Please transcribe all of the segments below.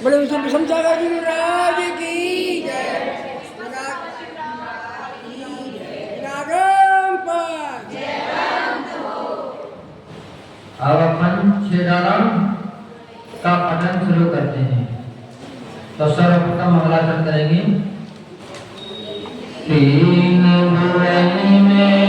बड़े समझागा गुरु राज की जय। अब अपन श्रीराम का पठन शुरू करते हैं। तो सर्वप्रथम मंगलाचरण करेंगे। तीन भुवन में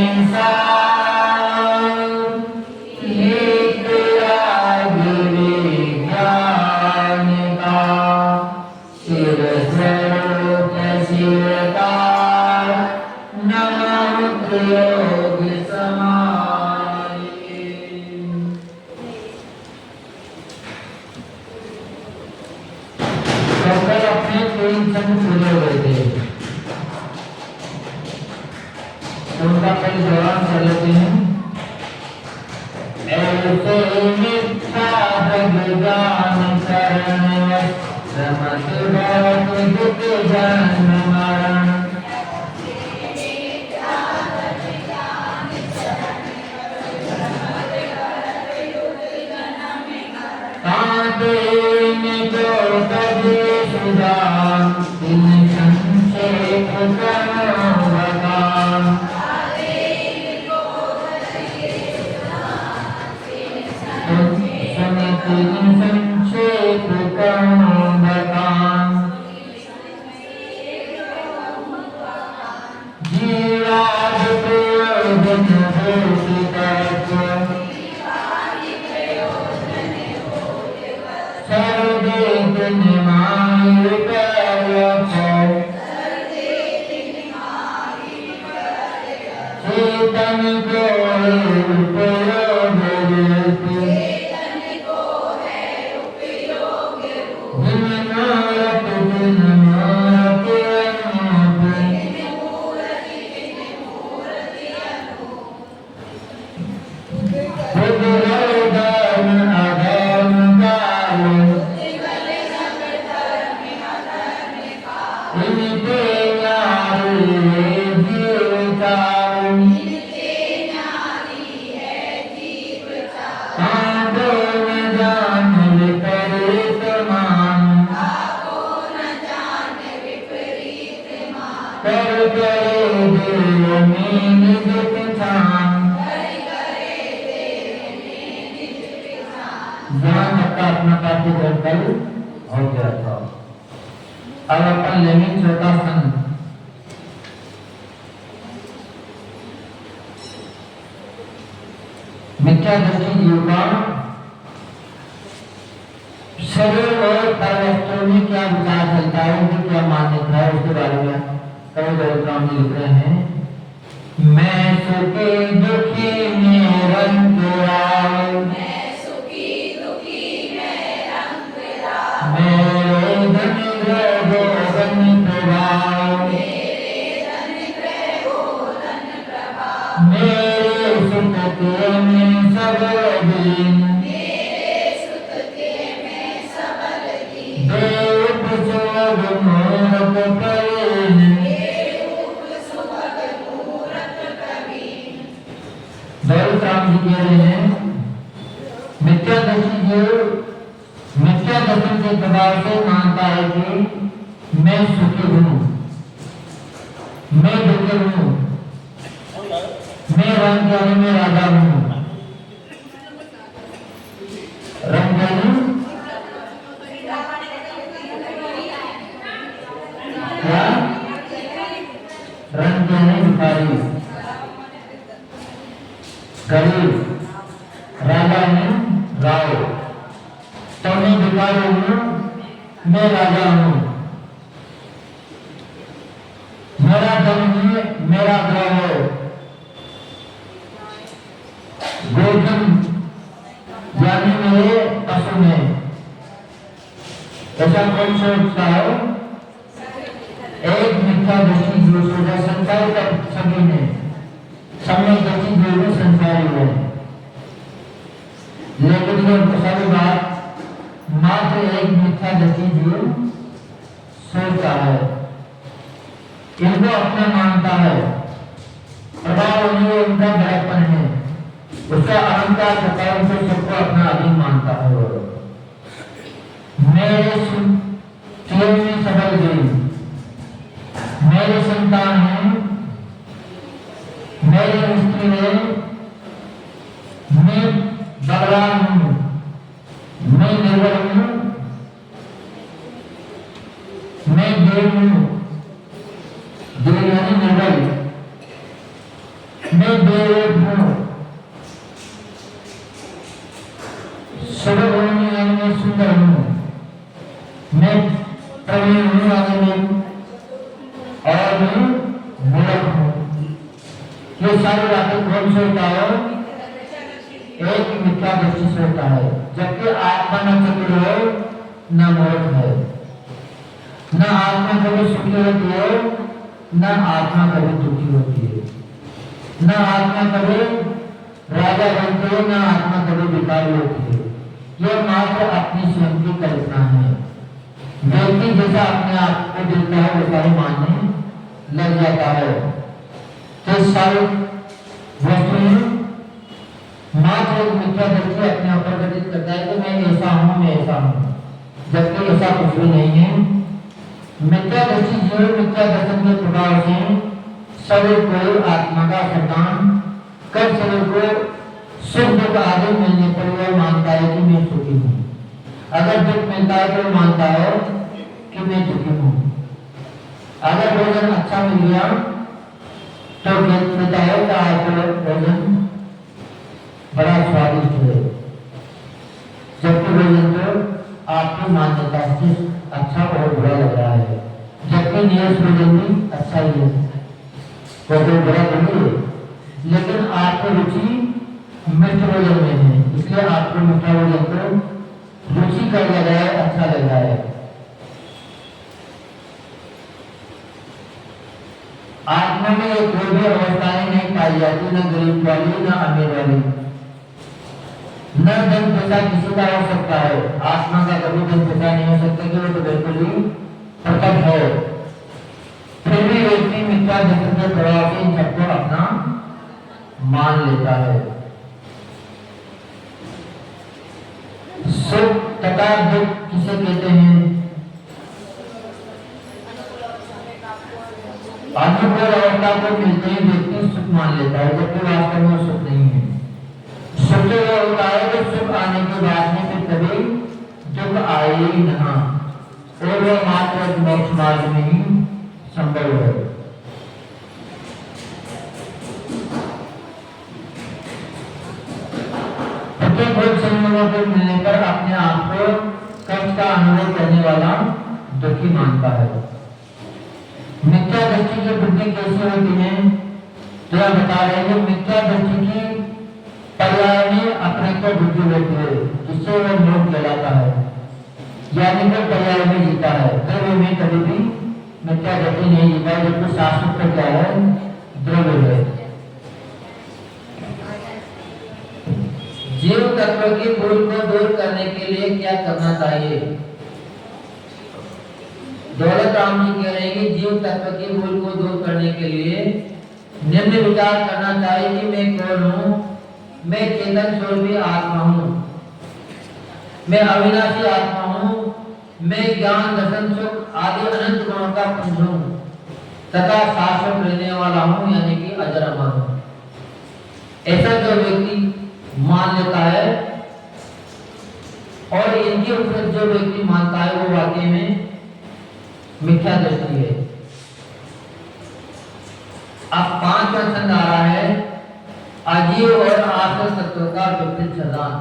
उनका पहले दौरान कर लेते हैं। ऐसे मिथ्या भगवान शरण समत बहुत दुख जन्म मरण। ताते में जो कभी सुधार इन संक्षेप करो भगवान। संक्षेप करो भगवान। जीवाद प्रयोजन होति तत्व सर्वेत निमाय प्रयत्न चेतन को उपयोग रूप अपना पाठ्यक्रम कल हो गया था। अब अपन लेंगे चौथा सन। मिथ्यादर्शी जीव का शरीर और परवस्तों में क्या विचार चलता है, उनकी क्या मान्यता है, उसके बारे में कवि गौतम जी लिख रहे हैं। मैं सुखी दुखी निरंतरा मेरे धन गोधन प्रभाव मेरे सुख में सबल दिन देव सुभ मूरत प्रवीण। गौतम जी कह रहे हैं मिथ्यादर्शी जो मिथ्या दर्शन के प्रभाव से मानता है कि मैं सुखी हूँ, मैं दुखी हूँ, मैं मैं रंग में राजा हूँ। रंग क्या? रंग भिखारी, गरीब, राजा हूँ राव। तो मैं भिखारी हूँ, मैं राजा हूँ। मेरा धन है, मेरा ग्रह है। गोधन यानी मेरे पशु में। ऐसा कौन सोचता है? एक मिथ्या दृष्टि जो सोचा संसार का सभी ने समय दृष्टि जो भी संसारी है, लेकिन ये सभी बात मात्र एक मिथ्या दृष्टि जो सोचता है, इनको अपना मानता है, प्रभाव उन्हें उनका बड़प्पन है, उसका अहंकार प्रकार से सबको अपना अधीन मानता है। मेरे जीवन में सफल गई, मेरे संतान है, मेरे स्त्री है, मैं बलवान हूँ, मैं निर्बल हूँ, मैं देव हूँ, देव यानी निर्बल, मैं देव हूँ, सुंदर हूँ यानी मैं सुंदर हूँ, मैं प्रवीण हूँ यानी मैं और मैं मूर्ख हूँ। ये सारी बातें कौन सोचता है? एक मिथ्या दृष्टि सोचता है, जबकि आत्मा न चतुर हो न मूर्ख है, न आत्मा कभी सुखी होती है, न आत्मा कभी दुखी होती है, न आत्मा कभी राजा बनती है, न आत्मा कभी भिखारी होती है। यह मात्र अपनी स्वयं की कल्पना है। व्यक्ति जैसा अपने आप को देखता है वैसा ही मानने लग जाता है। तो सारी वस्तुएं मात्र एक मिथ्या दृष्टि अपने ऊपर घटित करता है कि मैं ऐसा हूँ, मैं ऐसा हूँ, जबकि ऐसा कुछ भी नहीं है। मिथ्या दृष्टि जीव मिथ्या दर्शन के प्रभाव से शरीर को आत्मा का संतान कर शरीर को सुख दुख आदि मिलने पर वह मानता है कि मैं सुखी हूँ। अगर दुख मिलता है तो मानता है कि मैं दुखी हूँ। अगर भोजन अच्छा मिल गया तो कहता है कि आज भोजन बड़ा स्वादिष्ट है, जबकि भोजन तो आपकी मान्यता से अच्छा और बुरा लग रहा है, जबकि नियत भोजन भी अच्छा ही है, वो तो बुरा नहीं है, लेकिन आपकी रुचि मिष्ट भोजन में है, इसलिए आपको मीठा भोजन को रुचि कर लगा है, अच्छा लग रहा है। आत्मा में एक कोई भी अवस्थाएं नहीं पाई जाती, न गरीब वाली न अमीर वाली, न धन पैसा किसी का हो सकता है। आत्मा का कभी धन पैसा नहीं हो सकता कि वो तो बिल्कुल ही प्रकट है। फिर भी व्यक्ति मिथ्या दृष्टि के प्रभाव से इन सबको अपना मान लेता है। सुख तथा दुख किसे कहते हैं? अनुकूल अवस्था को मिलते ही व्यक्ति सुख मान लेता है, जबकि वास्तव में सुख नहीं है। सुख तो यह होता है कि सुख आने के बाद में फिर कभी दुख आए ही नहीं, और वह मात्र मोक्ष मार्ग में ही संभव है। प्रत्येक संयोगों को मिलने पर अपने आप को कष्ट का अनुभव करने वाला दुखी मानता है। मिथ्या दृष्टि की बुद्धि कैसी होती है? तो यह बता रहे हैं कि मिथ्या दृष्टि की पर्याय में अपने को बुद्धि होती है, जिससे वह मोह कहलाता है, यानी कि पर्याय में जीता है। द्रव्य में कभी भी मिथ्या दृष्टि नहीं जीता, जबकि शास्त्र का क्या है? द्रव्य है। जीव तत्व की भूल को दूर करने के लिए क्या करना चाहिए? दौलत राम जी कह रहे हैं कि जीव तत्व की भूल को दूर करने के लिए निम्न विचार करना चाहिए कि मैं कौन हूँ? मैं चेतन स्वरूपी आत्मा हूँ, मैं अविनाशी आत्मा हूँ, मैं ज्ञान दर्शन सुख आदि अनंत गुणों का पुंज हूँ तथा शाश्वत रहने वाला हूँ, यानी कि अजर अमर हूँ। ऐसा जो व्यक्ति मान लेता है और इनके ऊपर जो व्यक्ति मानता है वो वाकई में मिथ्या दृष्टि है। अब 5वां छंद आ रहा है, अजीव और आश्रय तत्व का विपरीत सिद्धांत।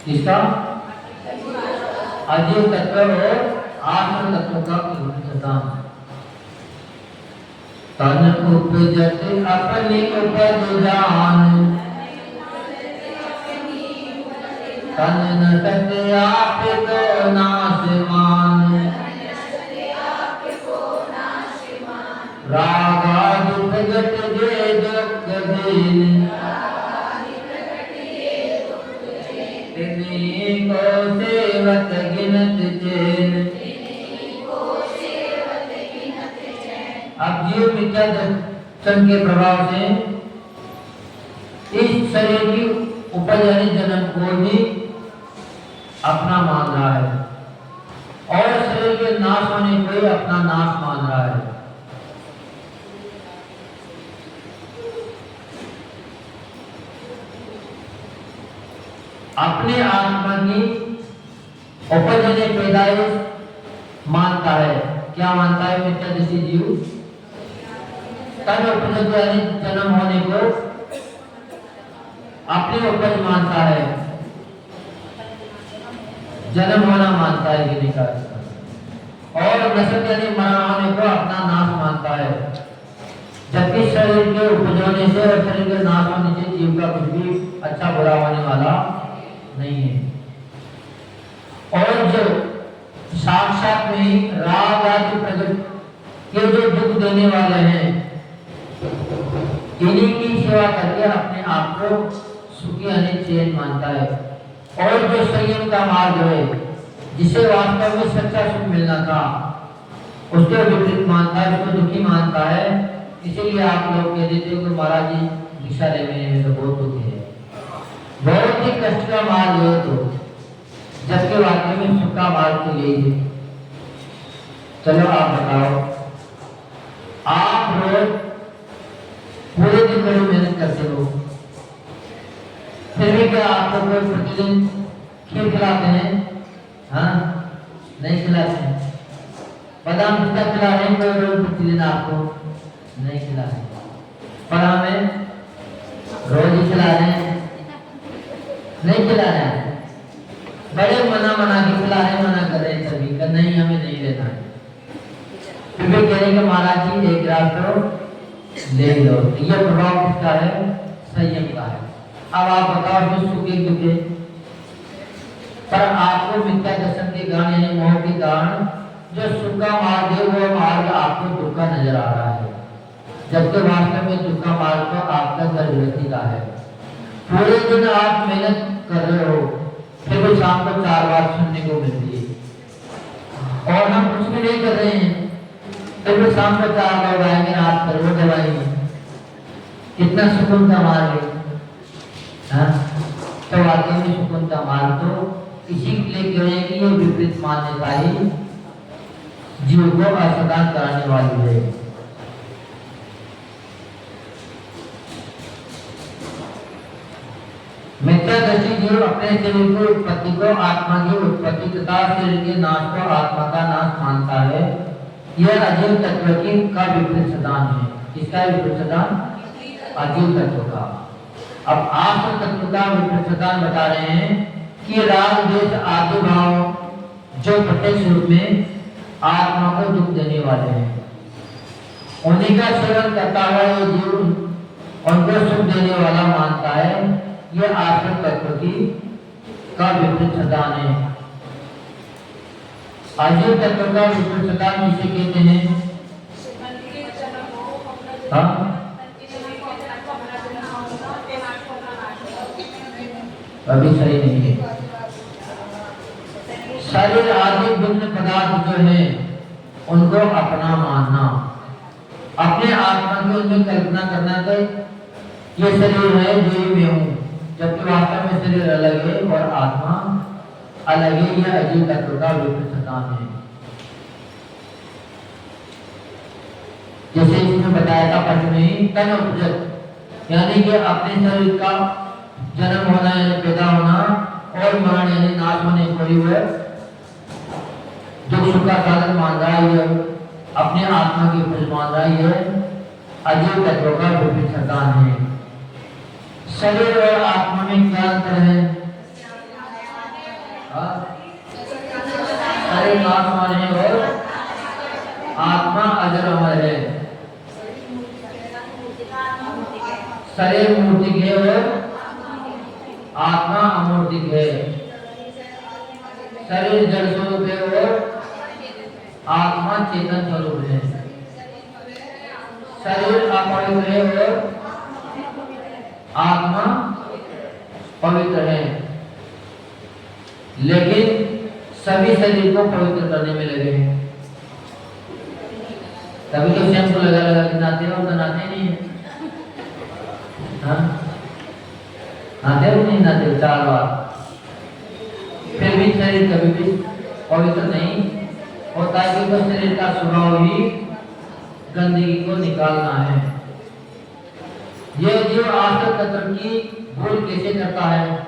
किसका? अजीव तत्व और आश्रय तत्व का विपरीत सिद्धांत। तन उपजत अपनी उपज जान, तन नटत आप तो नाशमान, रागा प्रगट जे दुख दीन, तिन्हीं को सेवत गिनत चैन। अब जीव मिथ्या दर्शन के प्रभाव से इस शरीर की उपज यानी जन्म को भी अपना मान रहा है और शरीर के नाश होने को ही अपना नाश मान रहा है। अपने आत्मा की उपज यानी पैदाइश मानता है। क्या मानता है मिथ्या दृष्टि जीव? तन उपज यानी जन्म होने को अपनी उपज मानता है, जन्म होना मानता है गिने का, और नशट यानी मरना होने को अपना नाश मानता है। जबकि शरीर के उपज होने से और शरीर के नाश होने से जीव का कुछ भी अच्छा बुरा होने वाला नहीं है। और जो साक्षात में राग आदि प्रगट के जो दुख देने वाले हैं, इन्हीं की सेवा करके अपने आप को सुखी यानी चैन मानता है। और जो संयम का मार्ग है, जिसे वास्तव में सच्चा सुख मिलना था, उसके विपरीत मानता है, उसको दुखी मानता है। इसीलिए आप लोग कह देते हो कि महाराज जी दीक्षा लेने में तो बहुत दुख है, बहुत ही कष्ट का मार्ग है, तो जबकि वाकई में सुख का मार्ग तो यही है। चलो आप बताओ, आप रोज पूरे दिन बड़ी मेहनत करते हो, फिर भी क्या आपको कोई प्रतिदिन खीर खिलाते हैं? हाँ, नहीं खिलाते हैं। बादाम पिस्ता खिला रहे हैं कोई रोज प्रतिदिन आपको? नहीं खिला रहे। पर हमें रोज ही खिला रहे हैं? नहीं खिला रहे हैं। बड़े मना के खिला रहे हैं, मना कर रहे हैं सभी का, नहीं हमें नहीं लेना है। फिर भी कह रहे हैं कि महाराज जी एक गिलास तो ले लो। यह प्रभाव किसका है? संयम का है। अब आप बताओ जो सुखे दुखे, पर आपको मिथ्या दर्शन के कारण यानी मोह के कारण जो सुख का मार्ग है वो मार्ग आपको दुख का नजर आ रहा है, जबकि वास्तव में दुख का मार्ग तो आपका गर्भवती का है। पूरे दिन आप मेहनत कर रहे हो, फिर भी शाम को 4 बात सुनने को मिलती है और हम कुछ भी नहीं कर रहे हैं, फिर भी शाम को 4 लोग आएंगे, रात पर वो दबाएंगे। कितना सुकून का मार्ग है। तो वाकई में सुकून का मार्ग तो इसी के लिए कह रहे हैं कि ये विपरीत मान्यता ही जीव को असदान कराने वाली है। मिथ्या दृष्टि जीव अपने शरीर की उत्पत्ति को आत्मा की उत्पत्ति तथा शरीर के नाश को आत्मा का नाश मानता है। यह अजीव तत्व की का विपरीत सिद्धांत है। इसका विपरीत सिद्धांत अजीव तत्व का। अब आश्रय तत्व का विपरीत सिद्धांत बता रहे हैं कि राग द्वेष आदि भाव जो प्रत्यक्ष रूप में आत्मा को दुख देने वाले हैं, उन्हीं का सेवन करता हुआ ये जीव उनको सुख देने वाला मानता है। यह आश्रय तत्व की का विपरीत सिद्धांत है। अजीव तत्व का विपरीत सिद्धांत जिसे कहते हैं, हाँ अभी सही नहीं है। शरीर आदि भिन्न पदार्थ जो है उनको अपना मानना, अपने आत्मा की उनमें कल्पना करना कि ये शरीर है जो मैं हूँ, जबकि वास्तव में शरीर अलग है और आत्मा अलग है। यह अजीव तत्व का विपरीत सिद्धांत है। जैसे इसमें बताया था पट में तन उपजत, यानी कि अपने शरीर का जन्म होना यानी पैदा होना और मरण यानी नाश होने को ही वह दुख सुख का साधन मान रहा है, ये अपने आत्मा की उपज मान रहा है, ये अजीब तत्वों का विपरीत सिद्धांत है। शरीर और आत्मा में क्या अंतर है? शरीर नाशवान है और आत्मा अजर अमर है। शरीर मूर्तिक है और आत्मा अमूर्तिक है। शरीर जड़ स्वरूप है और आत्मा चेतन स्वरूप है। शरीर अपवित्र है और आत्मा पवित्र है। लेकिन सभी शरीर को पवित्र करने में लगे हैं। तभी तो शैम्पू लगा लगा के नहाते हैं और तो नहाते नहीं है। हाँ नहाते हो नहीं नहाते 4 बार, फिर भी शरीर कभी भी पवित्र नहीं होता है, क्योंकि शरीर का स्वभाव ही गंदगी को निकालना है। यह जीव आश्रित तत्व की भूल कैसे करता है?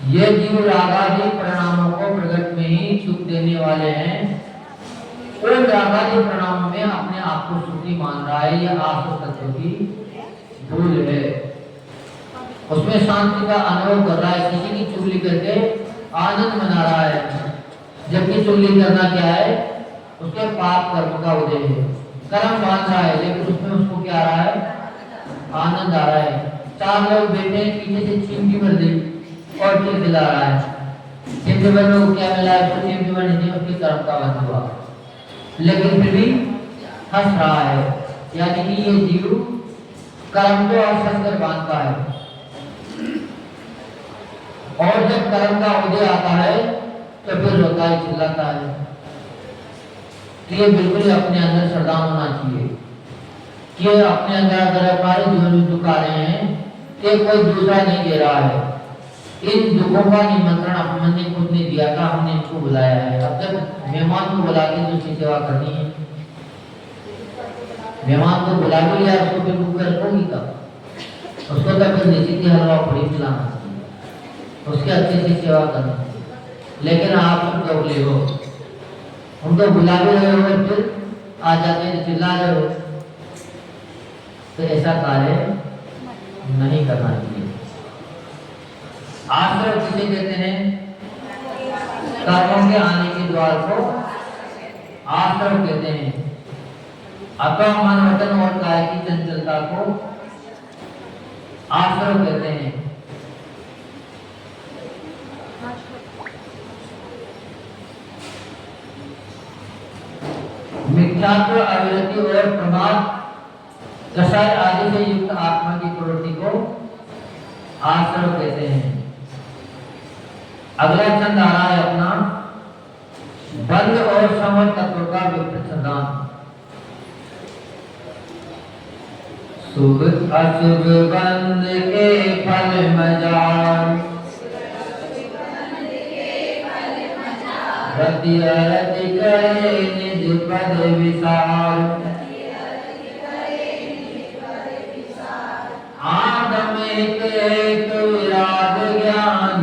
यह जीव रागादि परिणामों को प्रगट में ही सुख देने वाले हैं। उन रागादि परिणामों में अपने आप को सुखी मान रहा है, यह आश्रित तत्व की भूल है। उसमें शांति का अनुभव कर रहा है, किसी की चुगली करके आनंद मना रहा है, जबकि चुगली करना क्या है? उसके पाप कर्म का उदय है, कर्म बांध रहा है, लेकिन उसमें उसको क्या आ रहा है? आनंद आ रहा है। 4 लोग बैठे पीछे से चिमटी भर दी और फिर दिला रहा है, चिमटी भर में क्या मिला है? तो चिमटी भर नहीं, उसके कर्म का बंध हुआ, लेकिन फिर भी हंस रहा है। यानी कि ये जीव कर्म को हंस कर बांधता है, और जब कर्म का उदय आता है तो फिर रोता है, चिल्लाता है। तो ये बिल्कुल अपने अंदर श्रद्धा होना चाहिए कि अपने अंदर अगर हमारे जीवन में दुख आ रहे हैं तो कोई दूसरा नहीं दे रहा है। इन दुखों का निमंत्रण हमने खुद ने दिया था, हमने इनको बुलाया है। अब जब मेहमान को बुला के उसकी सेवा करनी है, मेहमान को बुला के लिया, उसको फिर भूख रखोगी तब? उसको तो फिर निश्चित ही हलवा पूरी खिलाना, उसके अच्छे से सेवा करना। लेकिन आप दोगले हो, उनको बुला भी रहे हो फिर आ जाते हैं, चिल्ला रहे हो, तो ऐसा कार्य नहीं करना चाहिए। आश्रय किसे कहते हैं? कर्मों के आने के द्वार को आश्रय कहते हैं। अथवा मन वचन और काया की चंचलता को आश्रय कहते हैं। मिथ्यात्व, अविरति और प्रमाद, कषाय आदि से युक्त आत्मा की प्रवृत्ति को आश्रय कहते हैं। अगला छंद आ रहा है अपना बंध और समर तत्व का विपरीत सिद्धांत। शुभ अशुभ बंध के फल मजाल, रति अरति करे निज पद विशाल। आत्म एक विराग ज्ञान,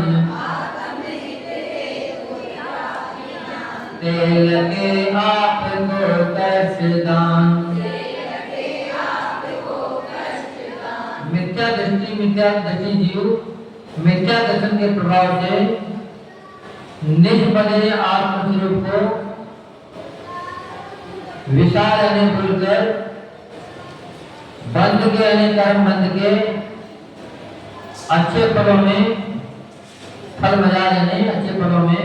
तेल के आप को कष्ट दान। मिथ्या दृष्टि जीव मिथ्या दर्शन के प्रभाव से निज पद आत्मस्वरूप को विशाल यानी भूलकर बंध के यानी कर्म बंध के अच्छे फलों में फल मजा यानी अच्छे फलों में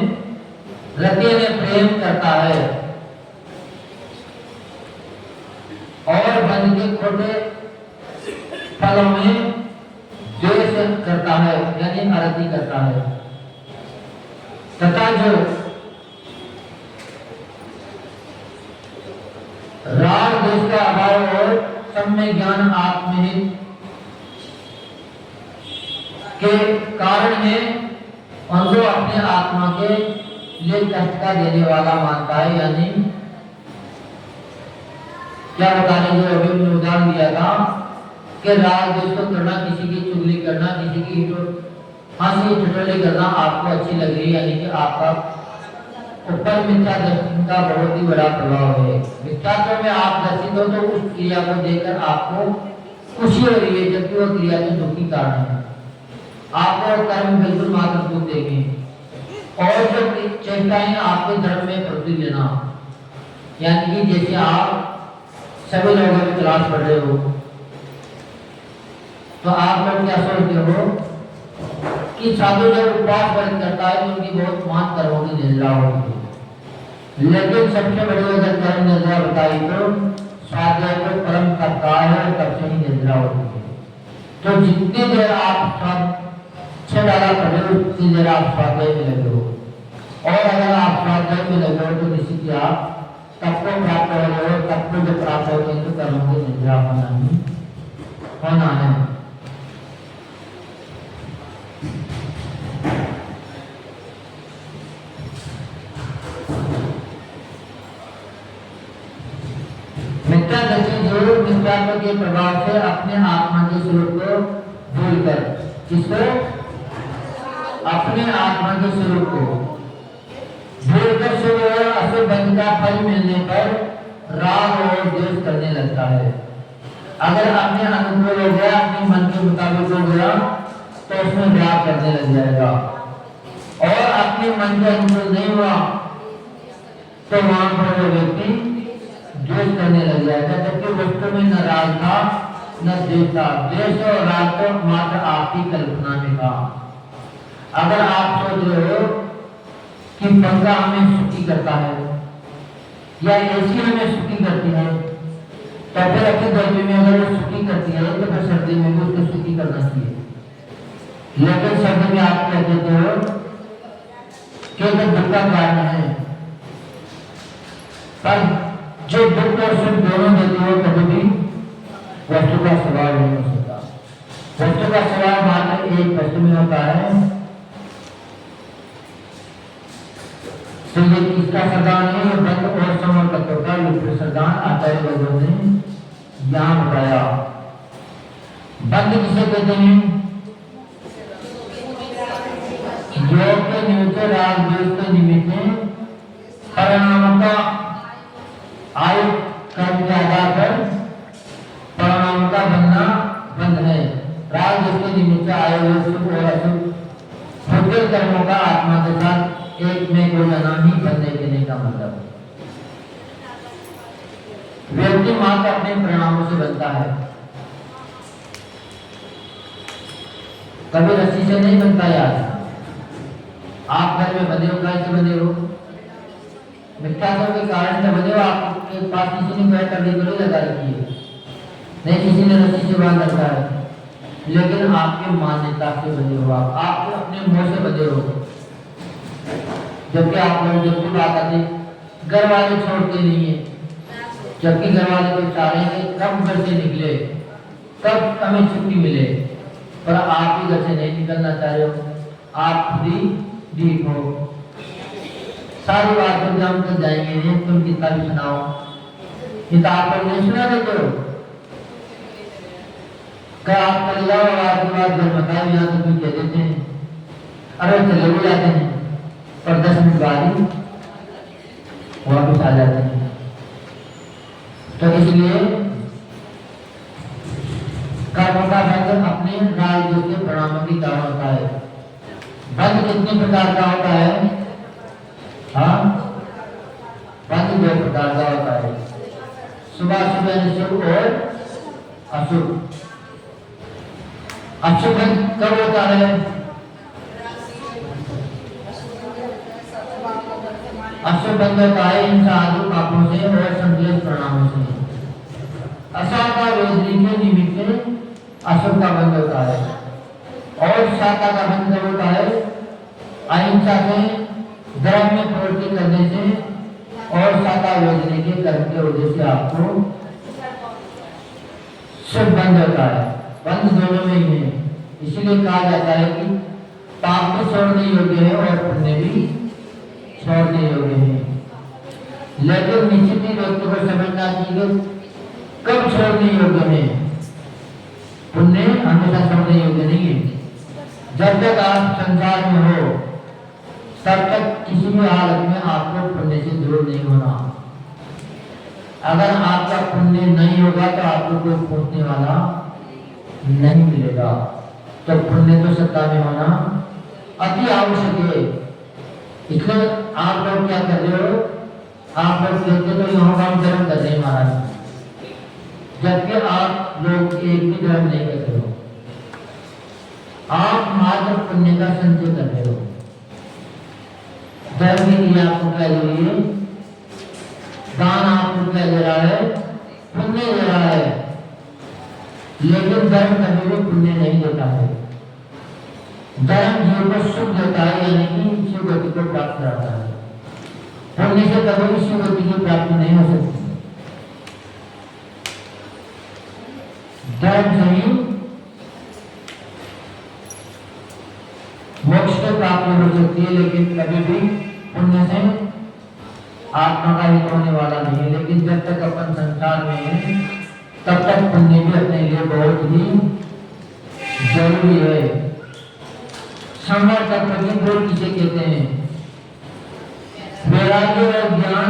रति ने प्रेम करता है, और बंध के खोटे फलों में द्वेष करता है यानी अरति करता है। तथा जो राग द्वेष का अभाव और सम्य ज्ञान आत्महित के कारण है, उनको अपने आत्मा के लिए कष्ट का देने वाला मानता है। यानी क्या बताने जो अभी उदाहरण दिया था कि राग द्वेष को करना, किसी की चुगली करना, किसी की हंसी ठिठोली करना आपको अच्छी लग रही है, यानी कि आपका ऊपर मिथ्या दर्शन का बहुत ही बड़ा प्रभाव है। मिथ्यात्व में आप दर्शित हो तो उस क्रिया को देखकर आपको खुशी हो रही है, जबकि वह क्रिया तो दुख की कारण है। आपको कर्म बिल्कुल मात्र दुख देंगे। और जो चेष्टाएं आपके धर्म में प्रवृत्ति लेना, यानी कि जैसे आप सभी लोगों की क्लास पढ़ रहे हो तो आप लोग क्या सोचते हो कि साधु जब उपवास व्रत करता है तो उनकी बहुत मान कर्मों की निंदा होती है, लेकिन सबसे बड़ी अगर कर्म निंदा बताई तो स्वाध्याय को परम करता है, तब से ही निंदा होती है। तो जितनी देर आप सब 6 डाला पढ़े हो उतनी देर आप स्वाध्याय में लगे हो, और अगर आप स्वाध्याय में लगे हो तो किसी की आप तब को प्राप्त हो रहे हो, तब को जब प्राप्त होते हैं तो कर्मों की निंदा होना है। मिथ्या दर्शन जो मिथ्यात्व के प्रभाव से अपने आत्मा के स्वरूप को भूलकर, किसको? अपने आत्मा के स्वरूप को भूलकर शुभ और अशुभ बंध का फल मिलने पर राग और द्वेष करने लगता है। अगर अपने अनुकूल हो गया, अपने मन के मुताबिक हो गया तो उसमें राग करने लग जाएगा, और अपने मन के अनुकूल नहीं हुआ तो वहां पर वो व्यक्ति द्वेष करने लग जाएगा, जबकि वस्तु में न राग था न द्वेष था। द्वेष और राग तो मात्र आपकी कल्पना में था। अगर आप सोच रहे हो कि पंखा हमें सुखी करता है या एसी हमें सुखी करती है, तो फिर अपनी गर्मी में अगर वो सुखी करती है तो फिर सर्दी में भी उसको सुखी करना चाहिए। लेकिन सर्दी में आप क्या कहते हो कि दुख का कारण है, पर जो दुख और सुख दोनों देते हो कभी भी वस्तु का स्वभाव नहीं हो सकता। वस्तु का स्वभाव मात्र एक वस्तु में होता है, तो ये इसका सरदार है बंद और समर तत्व का विपरीत सरदार आचार्य लोगों ने यहाँ बताया। बंद किसे कहते हैं? योग के निमित्त राग द्वेष के निमित्त परिणामों का आयु कर्म के आधार पर परिणाम का बनना बंद है। राग द्वेष के निमित्त आयु शुभ और अशुभ भौतिक कर्मों का आत्मा के साथ एक में को जाना ही बनने देने का मतलब है। व्यक्ति मात्र अपने परिणामों से बनता है, कभी रस्सी से नहीं बनता। यार आप घर में बंधे हो, कैसे बंधे हो? मिथ्यात्व के कारण से बंधे हो। आपके पास किसी ने करने को नहीं लगा रखी है, नहीं किसी ने रस्सी से बांध रखा है, लेकिन आपके मान्यता से बंधे हो, आप अपने मुंह से बंधे हो। जबकि आप लोग जब भी बात आती घर वाले छोड़ते नहीं है, जबकि घर वाले को चाहेंगे कब घर से निकले, कब हमें छुट्टी मिले, पर आप ही घर से नहीं निकलना चाह रहे हो। आप खुद ही डीप हो। सारी बातों में हम तक जाएंगे नहीं, तुम कितना भी सुनाओ, किताब पर नहीं सुना देते हो। क्या आप कर जाओ और आपके बाद घर बताओ, यहाँ तो भी कह देते हैं, अरे चले भी जाते हैं, पर 10 मिनट बाद ही वापस आ जाते हैं। तो इसलिए कर्म का बंध अपने राग द्वेष के परिणामों की कारण होता है। बंध कितने प्रकार का होता है? हाँ, बंध 2 प्रकार का होता है, शुभाशुभ शुभ और अशुभ। अशुभ कब होता है? अशुभ बंध होता है इन साधु पापों से और संकलित परिणामों से। अशाखा वेदनी के निमित्त अशुभ का बंध होता है, और शाखा का बंध होता है अहिंसा से, धर्म में प्रवृत्ति करने से, और शाखा वेदनी के कर्म के वजह से आपको शुभ बंध होता है। बंध दोनों में ही है, इसीलिए कहा जाता है कि पाप भी छोड़ने योग्य है और पुण्य भी छोड़ने योग्य है। लेकिन निश्चित ही व्यक्ति को समझना चाहिए कब छोड़ने योग्य है। पुण्य हमेशा समझने योग्य नहीं है। जब तक आप संसार में हो तब तक किसी भी हालत में आपको पुण्य से दूर नहीं होना। अगर आपका पुण्य नहीं होगा तो आपको कोई पूछने वाला नहीं मिलेगा। तो पुण्य तो सत्ता में होना अति आवश्यक है। इसलिए आप लोग क्या कर रहे हो, आप लोग कहते तो यहाँ काम धर्म कर रहे हैं महाराज, जबकि आप लोग एक भी धर्म नहीं कर रहे हो। आप मात्र पुण्य का संचय कर रहे हो। धर्म के लिए आपको क्या जरूरी है, दान आपको क्या दे रहा है, पुण्य दे रहा है। लेकिन धर्म कभी भी पुण्य नहीं देता है। धर्म जीव को सुख देता है, यानी कि शिव गति को प्राप्त कराता है। पुण्य से कभी भी शिव गति की प्राप्ति नहीं हो सकती। धर्म से ही मोक्ष को प्राप्ति हो सकती है, लेकिन कभी भी पुण्य से आत्मा का हित होने वाला नहीं है। लेकिन जब तक अपन संसार में है तब तक पुण्य भी अपने लिए बहुत ही जरूरी है। संवर तत्व की दो किसे कहते हैं, वैराग्य और ज्ञान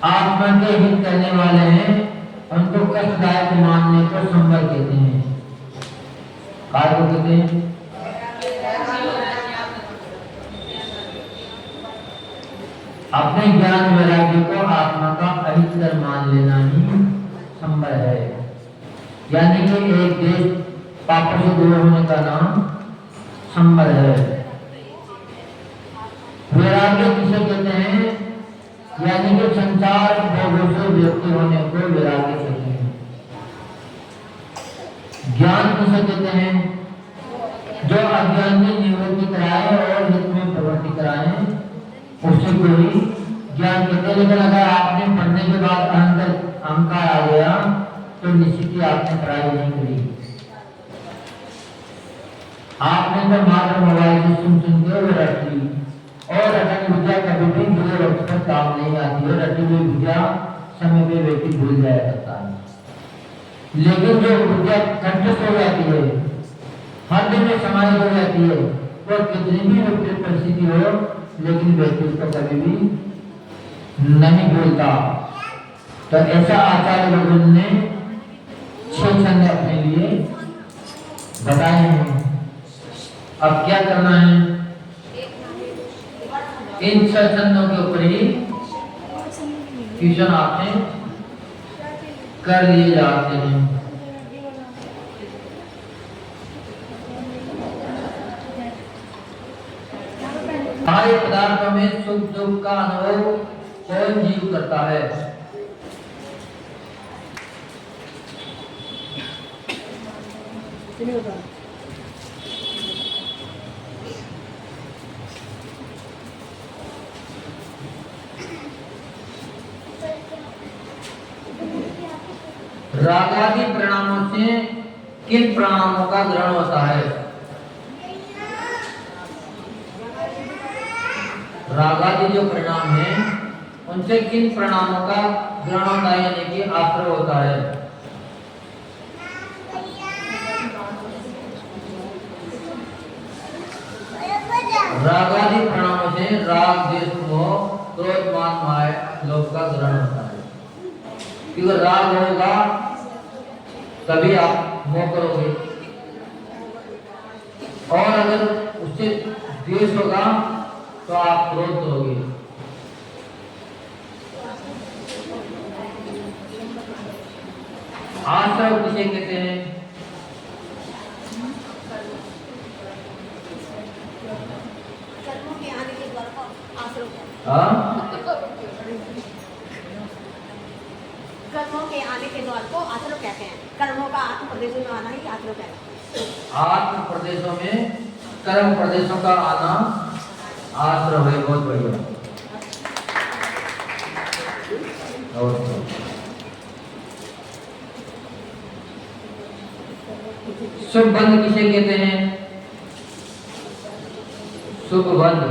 आत्मा के हित करने वाले हैं, उनको कष्टदायक मानने को संवर कहते हैं। काय को कहते हैं, अपने ज्ञान वैराग्य को आत्मा का अहितकर मान लेना ही संभव है। यानी कि एक देश पापों से दूर होने का नाम संभव है। वैराग्य किसे कहते हैं, यानी कि संसार भोगों से व्यक्ति होने को वैराग्य कहते हैं। ज्ञान किसे कहते हैं, जो अज्ञान की निवृत्ति कराए और हित में प्रवृत्ति कराए, उससे कोई ज्ञान कहते हैं। लेकिन अगर आपने पढ़ने के बाद अहंकार आ गया तो निश्चित ही आपने पढ़ाई नहीं करी। आपने तो मात्र मोबाइल से सुन के वो रटी, और रटन विद्या कभी भी बुरे वक्त पर काम नहीं आती है। रटी हुई विद्या समय पे व्यक्ति भूल जाया करता है। लेकिन जो विद्या कंठस्थ हो जाती है, हर दिन में समाहित हो जाती है, तो कितनी भी विपरीत परिस्थिति हो, लेकिन व्यक्ति उसको कभी भी नहीं भूलता। तो ऐसा आचार्य लोगों ने 6 छंद अपने लिए बताए हैं। अब क्या करना है, इन 6 छंदों के ऊपर ही ट्यूशन आपने कर लिए जाते हैं। सारे पदार्थों में सुख दुख का अनुभव कौन जीव करता है? रागादि परिणामों से किन परिणामों का ग्रहण होता है? रागादि जो परिणाम है उनसे किन परिणामों का ग्रहण होता है, यानी कि आश्रय होता है? रागादि परिणामों से राग द्वेष मोह क्रोध मान माया लोभ का ग्रहण होता है। क्योंकि राग होगा तभी आप मोह करोगे, और अगर उससे द्वेष होगा तो आप क्रोध करोगे। आश्रय किसे कहते हैं? कर्मों के आने के द्वार को आश्रय कहते हैं। कर्मों के आने के द्वार को आश्रय कहते हैं। कर्मों का आत्म प्रदेशों में आना ही आश्रय कहते हैं। आत्म प्रदेशों में कर्म प्रदेशों का आना आश्रय है। बहुत बढ़िया। शुभ बंध किसे कहते हैं? शुभ बंध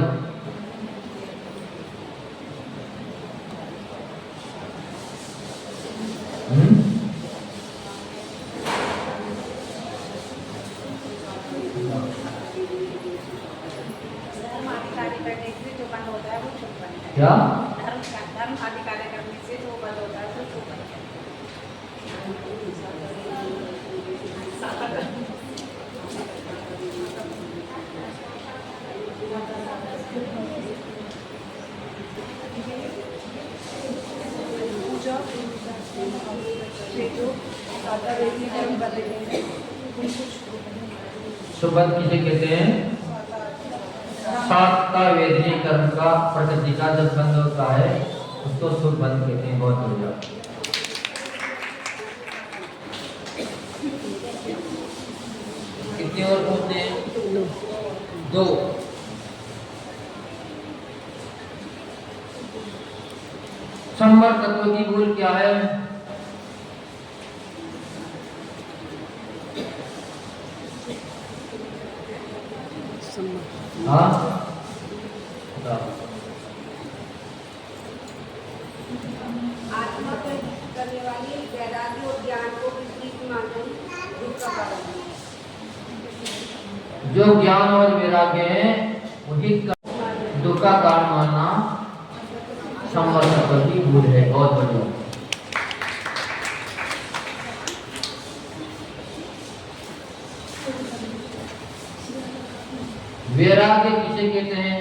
क्या धर्म आदि कार्य करने से जो बल होता है तो बल पूजा ये जो सादा वेदी धर्म बदले हैं उनको सुबह किसे कहते हैं? सात का वेदनी कर्म का प्रकृति का जब बंद होता है उसको शुभ बंद कहते हैं। बहुत बढ़िया। कितने और पूछते हैं? 2। संवर तत्व की भूल क्या है? हाँ आत्मा को करने वाली वैराग्य और ज्ञान को विपरीत मानना दुख का कारण है। जो ज्ञान और वैराग्य है वही दुख का कारण मानना संवर तत्व की भूल है। बहुत बढ़िया। वैराग्य किसे कहते हैं?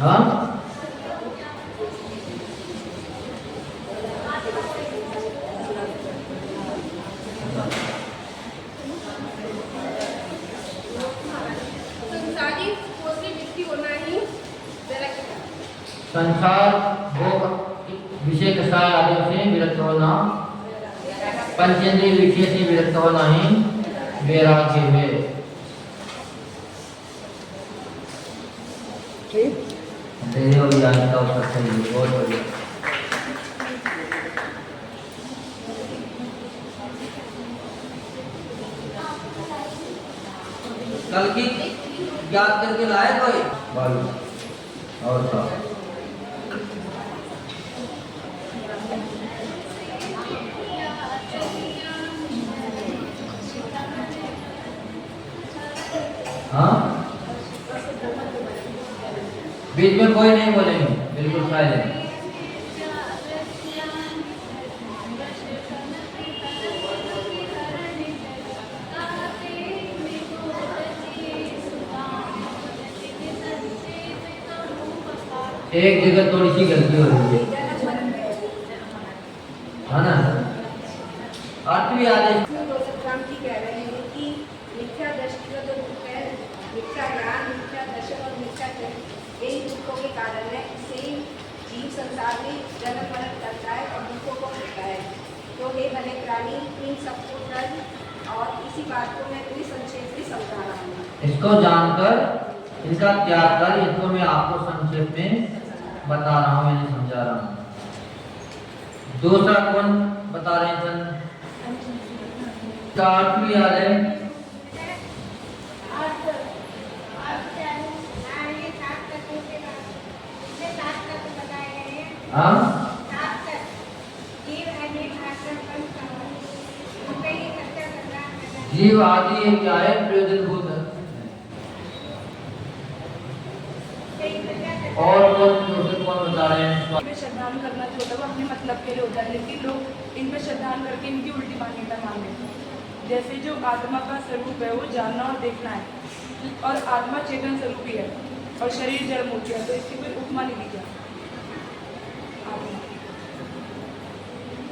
हाँ संसारी कोई व्यक्ति होना ही वैराग्य है। संसार भोग विषय कसाय आदि से विरक्त होना, पंचेंद्रिय विषय से विरक्त होना ही वैराग्य है। ठीक देह और ज्ञान का उत्तर सही है। बहुत बढ़िया। कल की याद करके लाए कोई? और क्या? हाँ बीच में कोई नहीं बोलेंगे, बिल्कुल साइलेंट। एक जगह थोड़ी सी गलती हो रही है ना? अर्थ भी आदेश राम जी कह रहे हैं कि मिथ्या दृष्टि का जो दुख है, मिथ्या ज्ञान, मिथ्या दर्शन और मिथ्या चरित्र, यही दुखों के कारण है। इससे जीव संसार में जन्म मरण करता है और दुखों को भोगता है। तो हे भले प्राणी, इन सबको कर और इसी बात को मैं पूरी संक्षेप से समझा रहा हूँ। इसको जानकर इनका त्याग कर, इसको मैं आपको संक्षेप में बता रहा हूँ, यानी समझा रहा हूँ। दूसरा कौन बता रहे हैं सन? अर्थ भी आ रहे हैं। हाँ जीव आदि ये क्या है? प्रयोजनभूत है। और कौन बता रहे हैं? इन पे श्रद्धान करना जो होता है वो अपने मतलब के लिए होता है, लेकिन लोग इन पे श्रद्धान करके इनकी उल्टी मान्यता मान लेते हैं। जैसे जो आत्मा का स्वरूप है वो जानना और देखना है, और आत्मा चेतन स्वरूप ही है और शरीर जड़ मूर्ति है, तो इसकी कोई उपमा नहीं दी जाती।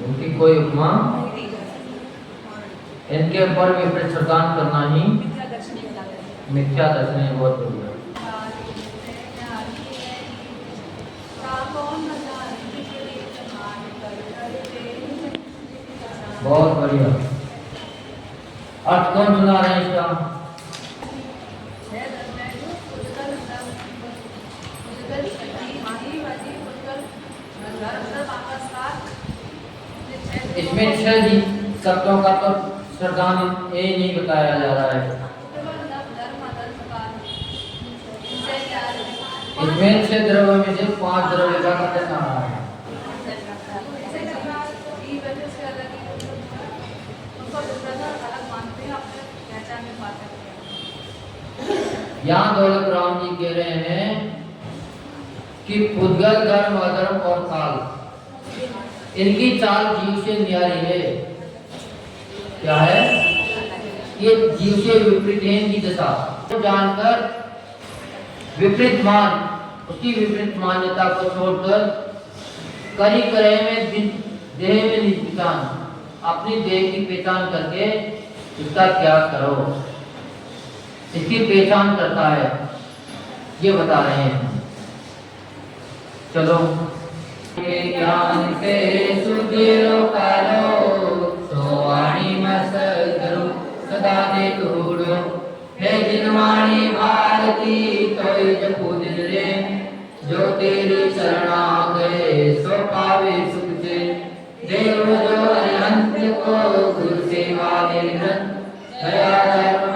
उनकी कोई उपमा नहीं दी जाती। इनके ऊपर विपरीत श्रद्धान करना ही मिथ्या दर्शन कहलाता है। मिथ्या दर्शन है। बहुत बढ़िया। बहुत बढ़िया। अर्थ कौन सुना रहे हैं इसका? इसमें 6 शब्दों का तो श्रद्धान ये नहीं बताया जा रहा है। इसमें 6 द्रव्य में से 5 द्रव्य का कथन आ रहा है। यहाँ दौलत राम जी कह रहे हैं कि पुद्गल धर्म अधर्म और काल इनकी चाल जीव से न्यारी है। क्या है? ये जीव से विपरीत है इनकी दशा। तो जानकर विपरीत मान, उसकी विपरीत मान्यता को छोड़कर करी करे में देह में निज पहचान, अपनी देह की पहचान करके इसका त्याग करो। इसकी पहचान करता है, ये बता रहे हैं। चलो ज्ञान से सुधिरो कालो तो वाणी मस करो सदा दे तोड़ो है जिनवाणी भारती तोय जपो दिल रे जो तेरी शरणा गए सो पावे सुख से देव जो अनंत को गुरु सेवा दे दया धर्म